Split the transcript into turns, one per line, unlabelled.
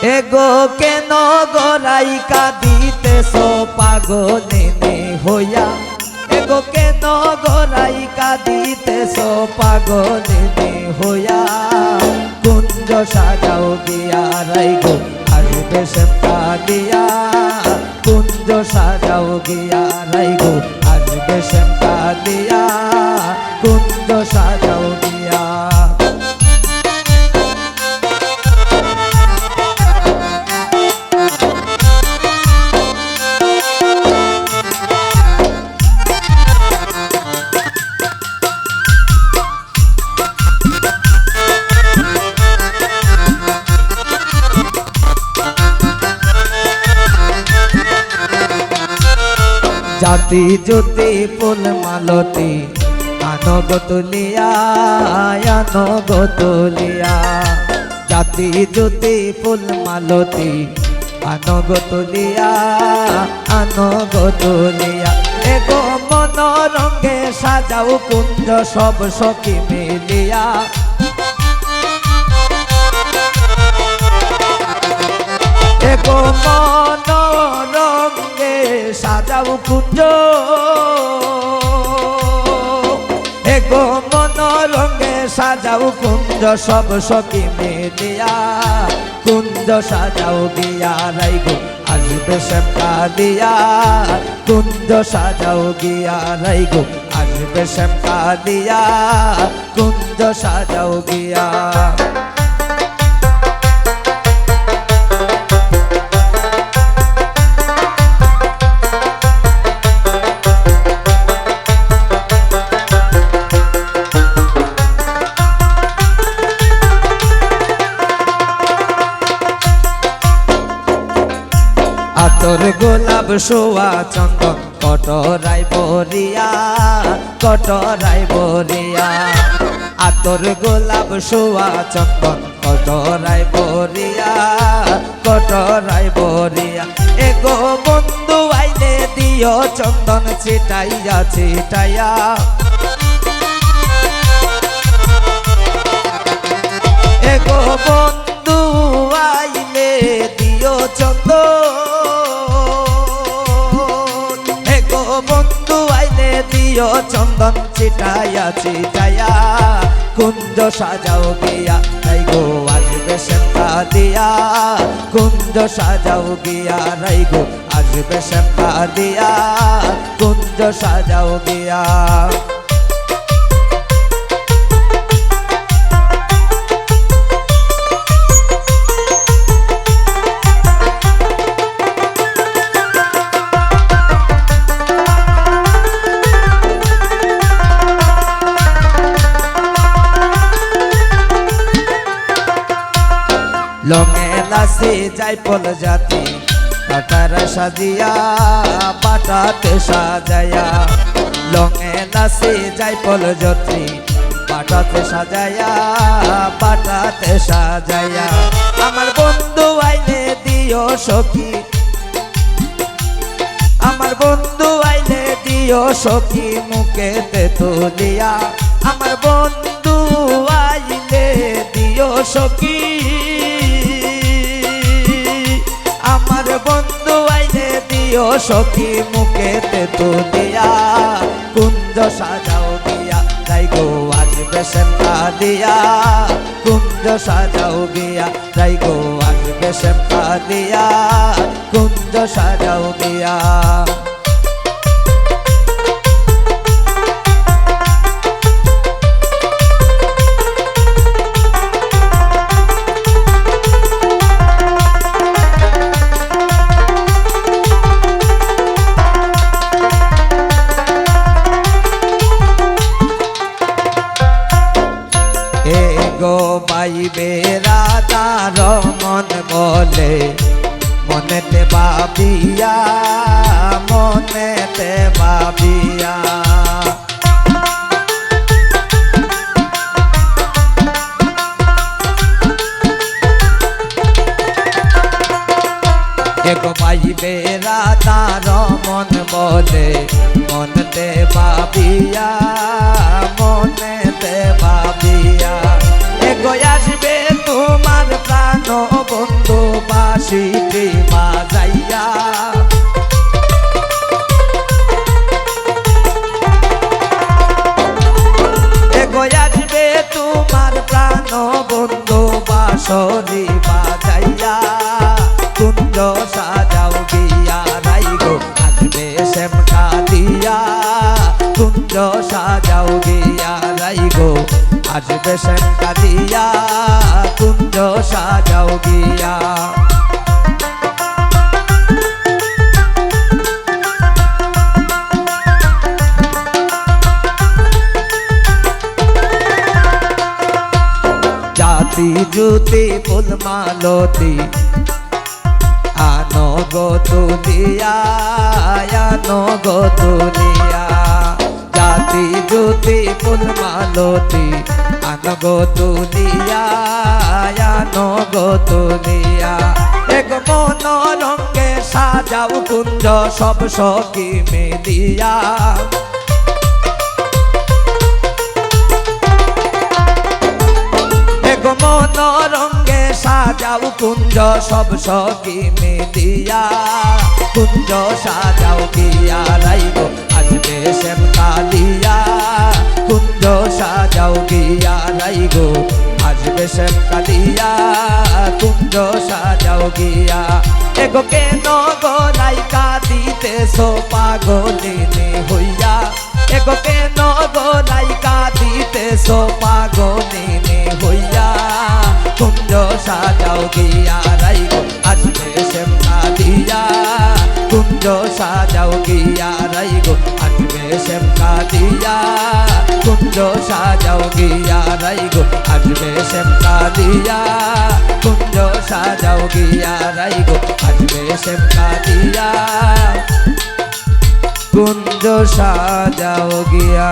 এগো কেন গড়াই কাঁদিতেছ পাগলিনী হইয়া, এগো কেন গড়াই কাঁদিতেছ পাগলিনী হইয়া। কুঞ্জ সাজাও গিয়া রাই গো আসবে শ্যাম কাঁদিয়া, কুঞ্জ সাজাও গিয়া রাই গো আসবে শ্যাম কাঁদিয়া, কুঞ্জ সাজাও গিয়া। জাতি জ্যোতি ফুল মালতী আনগো তুলিয়া, আনগো তুলিয়া। জাতি জ্যোতি ফুল মালতী আনগো তুলিয়া, আনগো তুলিয়া। এগো মন রঙে সাজাও কুঞ্জ সব সখী মিলিয়া, এগো মন রঙে সাজাও কুঞ্জ, এগো মন রঙে সাজাও কুঞ্জ সব সখী মিলিয়া। কুঞ্জ সাজাও গিয়া রাই গো আসবে শ্যাম কাঁদিয়া, কুঞ্জ সাজাও গিয়া রাই গো আসবে শ্যাম কাঁদিয়া, কুঞ্জ সাজাও গিয়া। আতর গোলাপ সোয়া চন্দন কটরাই বরিয়া, কটরাই বরিয়া। আতর গোলাপ সোয়া চন্দন কটরাই বরিয়া, কটরাই বরিয়া। এগো বন্ধু আইলে দিও চন্দন ছিটাইয়া ছিটাইয়া, এগো বন্ধু আইলে দিও চন্দন, এগো বন্ধু আইলে দিও চন্দন ছিটাইয়া ছিটাইয়া। কুঞ্জ সাজাও গিয়া রাই গো আসবে শ্যাম কাঁদিয়া, কুঞ্জ সাজাও গিয়া রাই গো আসবে শ্যাম কাঁদিয়া, কুঞ্জ সাজাও গিয়া। লঙে লাসি যাই পল জাতি পাটার সাজিয়া, পাটাতে সাজায়া। লঙে লাসি যাই পল জাতি পাটাতে সাজায়া, পাটাতে সাজায়া। আমার বন্ধু আইলে দিও সখী, আমার বন্ধু আইলে দিও সখী মুখেতে তুলিয়া। আমার বন্ধু আইলে দিও সখী, আমার বন্ধু আইলে দিও সখী মুখেতে তুলিয়া। কুঞ্জ সাজাও গিয়া রাই গো আসবে শ্যাম কাঁদিয়া, কুঞ্জ সাজাও গিয়া রাই গো আসবে শ্যাম কাঁদিয়া, কুঞ্জ সাজাও গিয়া। এগো পাইবে রাধার মন বলে, মনেতে ভাবিয়া, মনেতে ভাবিয়া। এগো পাইবে রাধার মন বলে, মনেতে ভাবিয়া, মনেতে ভাবিয়া। এগো আসবে তোমার প্রাণ বন্ধু। বাঁশরি বাজাইয়া কুঞ্জ সাজাও গিয়া রাই গো আসবে শ্যাম কাঁদিয়া কুঞ্জ সাজাও গিয়া রাই গো আসবে শ্যাম কাঁদিয়া কুঞ্জ সাজাও গিয়া। জাতি জুতি ফুল মালতি আনো গো তুলিয়া আনো গো তুলিয়া জাতি জুতি ফুল মালতি আনো গো তুলিয়া আনো গো তুলিয়া এক মন রঙে সাজাও কুঞ্জ সব সখী মিলিয়া মন রঙে সাজাও কুঞ্জ সব সখী মিলিয়া কুঞ্জ সাজাও গিয়া রাই গো আসবে শ্যাম কাঁদিয়া কুঞ্জ সাজাও গিয়া রাই গো আসবে শ্যাম কাঁদিয়া কুঞ্জ সাজাও গিয়া এগো কেন গো রাই কাঁদিতেছো পাগলিনী হইয়া এগো কেন গো রাই কাঁদিতেছো পাগলিনী হইয়া কুঞ্জ সাজাও গিয়া রাই গো আসবে শ্যাম কাঁদিয়া কুঞ্জ সাজাও গিয়া রাই গো আসবে শ্যাম কাঁদিয়া কুঞ্জ সাজাও গিয়া রাই গো আসবে শ্যাম কাঁদিয়া কুঞ্জ সাজাও গিয়া রাই গো আসবে শ্যাম কাঁদিয়া কুঞ্জ সাজাও গিয়া।